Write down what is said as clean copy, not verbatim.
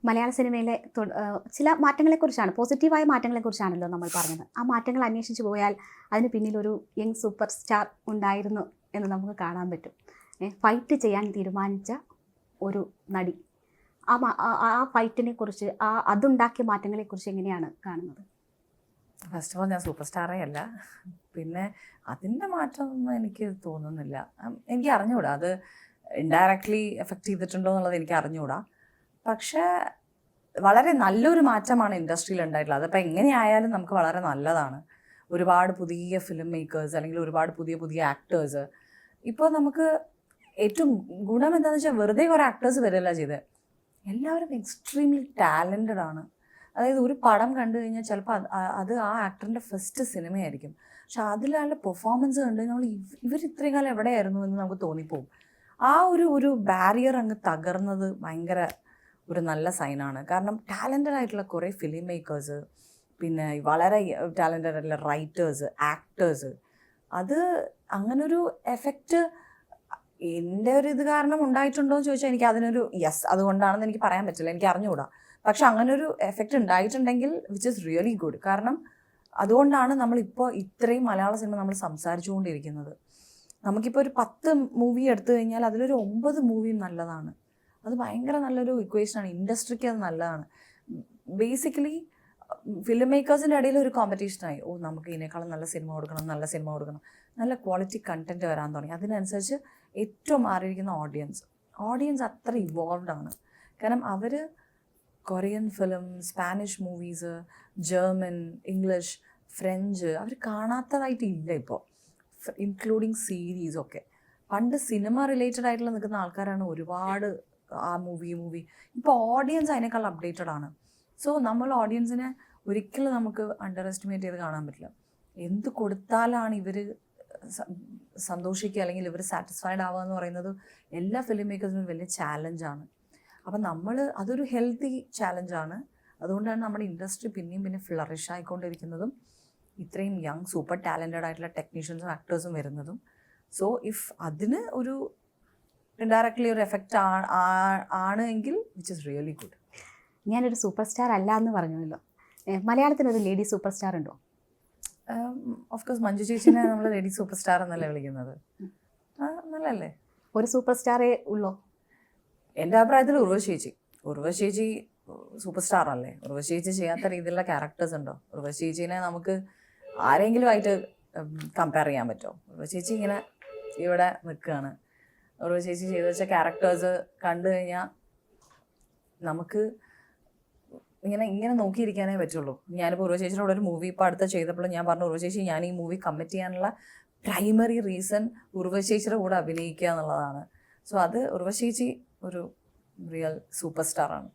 മലയാള സിനിമയിലെ ചില മാറ്റങ്ങളെക്കുറിച്ചാണ്, പോസിറ്റീവായ മാറ്റങ്ങളെക്കുറിച്ചാണല്ലോ നമ്മൾ പറഞ്ഞത്. ആ മാറ്റങ്ങൾ അന്വേഷിച്ച് പോയാൽ അതിന് പിന്നിലൊരു യങ് സൂപ്പർ സ്റ്റാർ ഉണ്ടായിരുന്നു എന്ന് നമുക്ക് കാണാൻ പറ്റും. ഫൈറ്റ് ചെയ്യാൻ തീരുമാനിച്ച ഒരു നടി. ആ ഫൈറ്റിനെ കുറിച്ച്, അതുണ്ടാക്കിയ മാറ്റങ്ങളെക്കുറിച്ച് എങ്ങനെയാണ് കാണുന്നത്? ഫസ്റ്റ് ഓഫ് ഓൾ ഞാൻ സൂപ്പർ സ്റ്റാറേ അല്ല. പിന്നെ അതിൻ്റെ മാറ്റമൊന്നും എനിക്ക് തോന്നുന്നില്ല. എനിക്ക് അറിഞ്ഞുകൂടാ അത് ഇൻഡയറക്ട്ലി എഫക്റ്റ് ചെയ്തിട്ടുണ്ടോ എന്നുള്ളത് എനിക്ക് അറിഞ്ഞുകൂടാ. പക്ഷേ വളരെ നല്ലൊരു മാറ്റമാണ് ഇൻഡസ്ട്രിയിൽ ഉണ്ടായിട്ടുള്ളത്. അതപ്പോൾ എങ്ങനെയായാലും നമുക്ക് വളരെ നല്ലതാണ്. ഒരുപാട് പുതിയ ഫിലിം മേക്കേഴ്സ് അല്ലെങ്കിൽ ഒരുപാട് പുതിയ പുതിയ ആക്ടേഴ്സ്. ഇപ്പോൾ നമുക്ക് ഏറ്റവും ഗുണം എന്താണെന്ന് വെച്ചാൽ വെറുതെ കുറേ ആക്ടേഴ്സ് വരില്ല ചെയ്തത്. എല്ലാവരും എക്സ്ട്രീംലി ടാലൻറ്റഡ് ആണ്. അതായത് ഒരു പടം കണ്ടു കഴിഞ്ഞാൽ ചിലപ്പോൾ അത് ആ ആക്ടറിൻ്റെ ഫസ്റ്റ് സിനിമയായിരിക്കും. പക്ഷെ അതിലുള്ള പെർഫോമൻസ് കണ്ടു നമ്മൾ ഇവർ ഇത്രയും കാലം എവിടെയായിരുന്നു എന്ന് നമുക്ക് തോന്നിപ്പോവും. ആ ഒരു ബാരിയർ അങ്ങ് തകർന്നത് ഭയങ്കര ഒരു നല്ല സൈനാണ്. കാരണം ടാലൻറ്റഡ് ആയിട്ടുള്ള കുറേ ഫിലിം മേക്കേഴ്സ്, പിന്നെ വളരെ ടാലൻറ്റഡ് ആയിട്ടുള്ള റൈറ്റേഴ്സ്, ആക്ടേഴ്സ്, അത് അങ്ങനൊരു എഫക്റ്റ് എൻ്റെ ഒരു ഇത് കാരണം ഉണ്ടായിട്ടുണ്ടോ എന്ന് ചോദിച്ചാൽ എനിക്ക് അതിനൊരു യെസ് അതുകൊണ്ടാണെന്ന് എനിക്ക് പറയാൻ പറ്റില്ല, എനിക്ക് അറിഞ്ഞുകൂടാ. പക്ഷെ അങ്ങനൊരു എഫക്റ്റ് ഉണ്ടായിട്ടുണ്ടെങ്കിൽ വിച്ച് ഇസ് റിയലി ഗുഡ്. കാരണം അതുകൊണ്ടാണ് നമ്മളിപ്പോൾ ഇത്രയും മലയാള സിനിമ നമ്മൾ സംസാരിച്ചുകൊണ്ടിരിക്കുന്നത്. നമുക്കിപ്പോൾ ഒരു 10 മൂവി എടുത്തു കഴിഞ്ഞാൽ അതിലൊരു 9 മൂവിയും നല്ലതാണ്. അത് ഭയങ്കര നല്ലൊരു ഇക്വേഷനാണ്. ഇൻഡസ്ട്രിക്ക് അത് നല്ലതാണ്. ബേസിക്കലി ഫിലിം മേക്കേഴ്സിൻ്റെ ഇടയിൽ ഒരു കോമ്പറ്റീഷനായി. നമുക്ക് ഇതിനേക്കാളും നല്ല സിനിമ കൊടുക്കണം, നല്ല സിനിമ കൊടുക്കണം, നല്ല ക്വാളിറ്റി കണ്ടൻറ്റ് വരാൻ തുടങ്ങി. അതിനനുസരിച്ച് ഏറ്റവും മാറിയിരിക്കുന്ന ഓഡിയൻസ് അത്ര ഇവോൾവ് ആണ്. കാരണം അവർ Korean film, Spanish movies, German, English, French അവർ കാണാത്തതായിട്ടില്ല ഇപ്പോൾ, ഇൻക്ലൂഡിങ് സീരീസൊക്കെ. പണ്ട് സിനിമ റിലേറ്റഡ് ആയിട്ടുള്ള നിൽക്കുന്ന ആൾക്കാരാണ് ഒരുപാട് ആ മൂവി. ഇപ്പോൾ ഓഡിയൻസ് അതിനേക്കാൾ അപ്ഡേറ്റഡ് ആണ്. സോ നമ്മൾ ഓഡിയൻസിനെ ഒരിക്കലും നമുക്ക് അണ്ടർ എസ്റ്റിമേറ്റ് ചെയ്ത് കാണാൻ പറ്റില്ല. എന്ത് കൊടുത്താലാണ് ഇവർ സന്തോഷിക്കുക അല്ലെങ്കിൽ ഇവർ സാറ്റിസ്ഫൈഡ് ആവുക എന്ന് പറയുന്നത് എല്ലാ ഫിലിം മേക്കേഴ്സിനും വലിയ ചാലഞ്ചാണ്. അപ്പം അതൊരു ഹെൽത്തി ചാലഞ്ചാണ്. അതുകൊണ്ടാണ് നമ്മുടെ ഇൻഡസ്ട്രി പിന്നെ ഫ്ലറിഷ് ആയിക്കൊണ്ടിരിക്കുന്നതും ഇത്രയും യങ് സൂപ്പർ ടാലൻറ്റഡ് ആയിട്ടുള്ള ടെക്നീഷ്യൻസും ആക്ടേഴ്സും വരുന്നതും. സോ ഇഫ് അതിന് ഒരു ഇൻഡയറക്ട്ലി ഒരു എഫക്റ്റ് ആണ് എങ്കിൽ വിച്ച് ഇസ് റിയലി ഗുഡ്. ഞാനൊരു സൂപ്പർ സ്റ്റാർ അല്ല എന്ന് പറഞ്ഞല്ലോ, മലയാളത്തിനൊരു ലേഡി സൂപ്പർ സ്റ്റാർ ഉണ്ടോ? ഓഫ് കോഴ്സ് മഞ്ജു ചേച്ചിനെ നമ്മൾ ലേഡി സൂപ്പർ സ്റ്റാർ എന്നല്ലേ വിളിക്കുന്നത്. നല്ലല്ലേ? ഒരു സൂപ്പർ സ്റ്റാറേ ഉള്ളോ? എൻ്റെ അഭിപ്രായത്തിൽ ഉർവശി ചേച്ചി സൂപ്പർ സ്റ്റാർ അല്ലേ? ഉർവശി ചേച്ചി ചെയ്യാത്ത രീതിയിലുള്ള ക്യാരക്ടേഴ്സ് ഉണ്ടോ? ഉർവശി ചേച്ചീനെ നമുക്ക് ആരെങ്കിലും ആയിട്ട് കമ്പയർ ചെയ്യാൻ പറ്റുമോ? ഉർവശി ചേച്ചി ഇങ്ങനെ ഇവിടെ നിൽക്കുകയാണ്. ഉർവശി ചേച്ചി ചെയ്തു വെച്ച ക്യാരക്ടേഴ്സ് കണ്ടു കഴിഞ്ഞാൽ നമുക്ക് ഇങ്ങനെ നോക്കിയിരിക്കാനേ പറ്റുള്ളൂ. ഞാനിപ്പോൾ ഉർവശി ചേച്ചിയുടെ ഒരു മൂവി ഇപ്പോൾ അടുത്ത് ചെയ്തപ്പോൾ ഞാൻ പറഞ്ഞു, ഉർവശി ചേച്ചി ഞാൻ ഈ മൂവി കമ്മിറ്റ് ചെയ്യാനുള്ള പ്രൈമറി റീസൺ ഉർവശി ചേച്ചിയുടെ കൂടെ അഭിനയിക്കുക എന്നുള്ളതാണ്. സോ അത് ഉർവശി ചേച്ചി ഒരു റിയൽ സൂപ്പർ സ്റ്റാറാണ്.